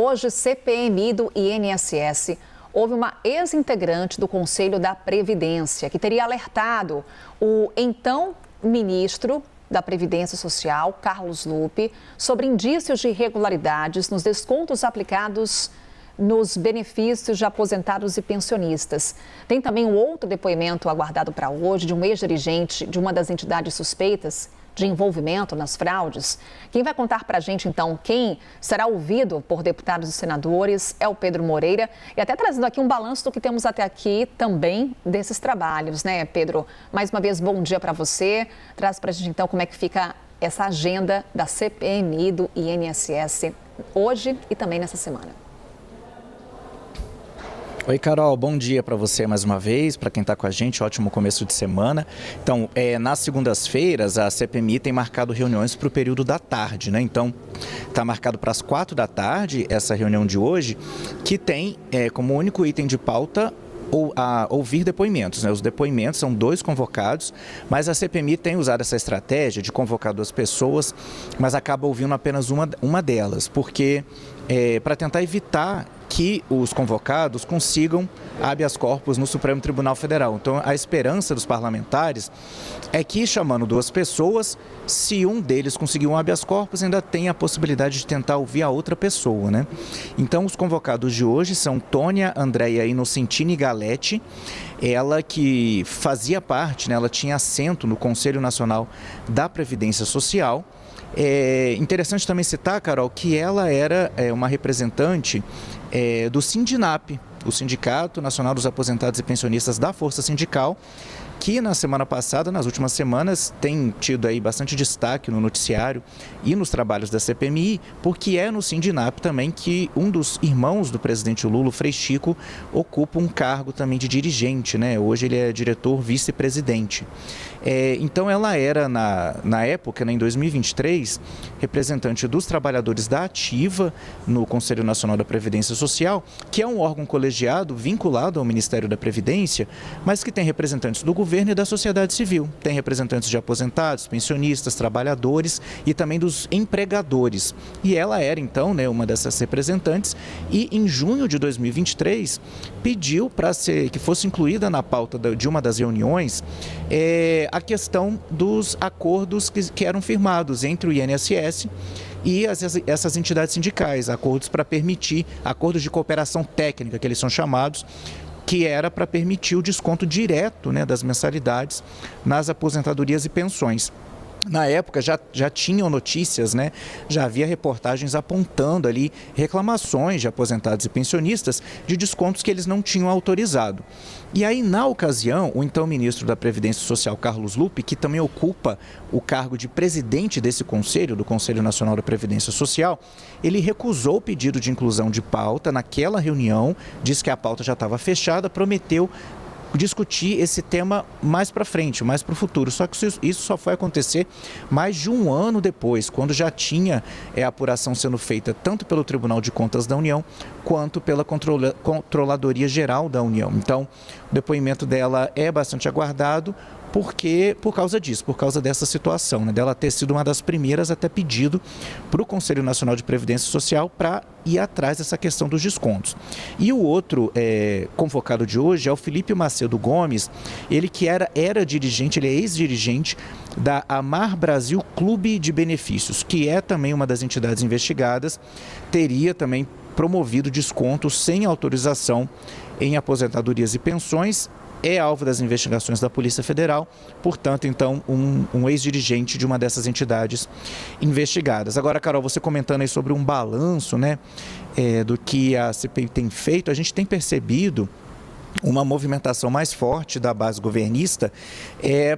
Hoje, CPMI do INSS. Houve uma ex-integrante do Conselho da Previdência que teria alertado o então ministro da Previdência Social, Carlos Lupe, sobre indícios de irregularidades nos descontos aplicados nos benefícios de aposentados e pensionistas. Tem também um outro depoimento aguardado para hoje de um ex-dirigente de uma das entidades suspeitas de envolvimento nas fraudes. Quem vai contar para a gente, então, quem será ouvido por deputados e senadores é o Pedro Moreira. E até trazendo aqui um balanço do que temos até aqui também desses trabalhos, né, Pedro? Mais uma vez, bom dia para você. Traz para a gente, então, como é que fica essa agenda da CPMI do INSS hoje e também nessa semana. Oi, Carol, bom dia para você mais uma vez, para quem está com a gente, ótimo começo de semana. Então, nas segundas-feiras, a CPMI tem marcado reuniões para o período da tarde, né? Então, está marcado para as 4 da tarde essa reunião de hoje, que tem como único item de pauta ouvir depoimentos, né? Os depoimentos são 2 convocados, mas a CPMI tem usado essa estratégia de convocar 2 pessoas, mas acaba ouvindo apenas uma delas, porque para tentar evitar que os convocados consigam habeas corpus no Supremo Tribunal Federal. Então, a esperança dos parlamentares é que, chamando 2 pessoas, se um deles conseguir um habeas corpus, ainda tem a possibilidade de tentar ouvir a outra pessoa, né? Então, os convocados de hoje são Tônia Andréia Inocentini Galletti, ela que fazia parte, né, ela tinha assento no Conselho Nacional da Previdência Social. É interessante também citar, Carol, que ela era uma representante do Sindinap, o Sindicato Nacional dos Aposentados e Pensionistas da Força Sindical, que na semana passada, nas últimas semanas, tem tido aí bastante destaque no noticiário e nos trabalhos da CPMI, porque é no Sindinap também que um dos irmãos do presidente Lula, o Frei Chico, ocupa um cargo também de dirigente, né? Hoje ele é diretor vice-presidente. Então ela era, na época, né, em 2023, representante dos trabalhadores da Ativa no Conselho Nacional da Previdência Social, que é um órgão colegiado vinculado ao Ministério da Previdência, mas que tem representantes do governo e da sociedade civil. Tem representantes de aposentados, pensionistas, trabalhadores e também dos empregadores. E ela era, então, né, uma dessas representantes e, em junho de 2023, pediu para que fosse incluída na pauta de uma das reuniões a questão dos acordos que eram firmados entre o INSS e essas entidades sindicais, acordos para permitir, acordos de cooperação técnica, que eles são chamados, que era para permitir o desconto direto, né, das mensalidades nas aposentadorias e pensões. Na época já tinham notícias, né? Já havia reportagens apontando ali reclamações de aposentados e pensionistas de descontos que eles não tinham autorizado. E aí, na ocasião, o então ministro da Previdência Social, Carlos Lupe, que também ocupa o cargo de presidente desse conselho, do Conselho Nacional da Previdência Social, ele recusou o pedido de inclusão de pauta naquela reunião, disse que a pauta já estava fechada, prometeu discutir esse tema mais para frente, mais para o futuro. Só que isso só foi acontecer mais de um ano depois, quando já tinha a apuração sendo feita tanto pelo Tribunal de Contas da União quanto pela Controladoria Geral da União. Então, o depoimento dela é bastante aguardado, por causa disso, por causa dessa situação, né, dela ter sido uma das primeiras a ter pedido para o Conselho Nacional de Previdência Social para ir atrás dessa questão dos descontos. E o outro convocado de hoje é o Felipe Macedo Gomes, ele que era dirigente, ele é ex-dirigente da Amar Brasil Clube de Benefícios, que é também uma das entidades investigadas, teria também promovido descontos sem autorização em aposentadorias e pensões. É alvo das investigações da Polícia Federal, portanto, então, um ex-dirigente de uma dessas entidades investigadas. Agora, Carol, você comentando aí sobre um balanço, né, do que a CPI tem feito, a gente tem percebido uma movimentação mais forte da base governista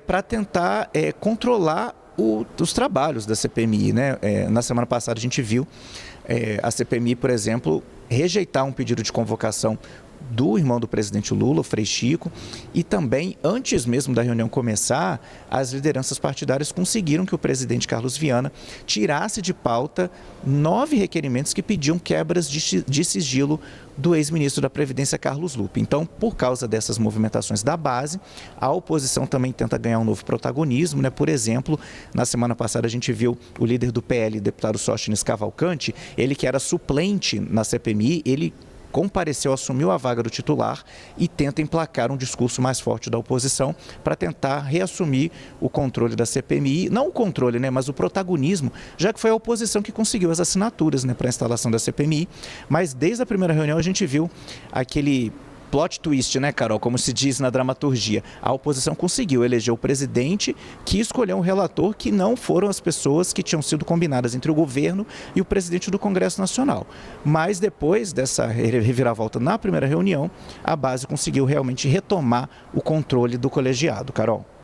para tentar controlar os trabalhos da CPMI, né? Na semana passada a gente viu a CPMI, por exemplo, rejeitar um pedido de convocação do irmão do presidente Lula, o Frei Chico, e também, antes mesmo da reunião começar, as lideranças partidárias conseguiram que o presidente Carlos Viana tirasse de pauta 9 requerimentos que pediam quebras de sigilo do ex-ministro da Previdência, Carlos Lupe. Então, por causa dessas movimentações da base, a oposição também tenta ganhar um novo protagonismo, né? Por exemplo, na semana passada a gente viu o líder do PL, deputado Sóstenes Cavalcante, ele que era suplente na CPMI, ele compareceu, assumiu a vaga do titular e tenta emplacar um discurso mais forte da oposição para tentar reassumir o controle da CPMI, não o controle, né, mas o protagonismo, já que foi a oposição que conseguiu as assinaturas, né, para a instalação da CPMI, mas desde a primeira reunião a gente viu aquele plot twist, né, Carol, como se diz na dramaturgia. A oposição conseguiu eleger o presidente, que escolheu um relator que não foram as pessoas que tinham sido combinadas entre o governo e o presidente do Congresso Nacional. Mas depois dessa reviravolta na primeira reunião, a base conseguiu realmente retomar o controle do colegiado, Carol.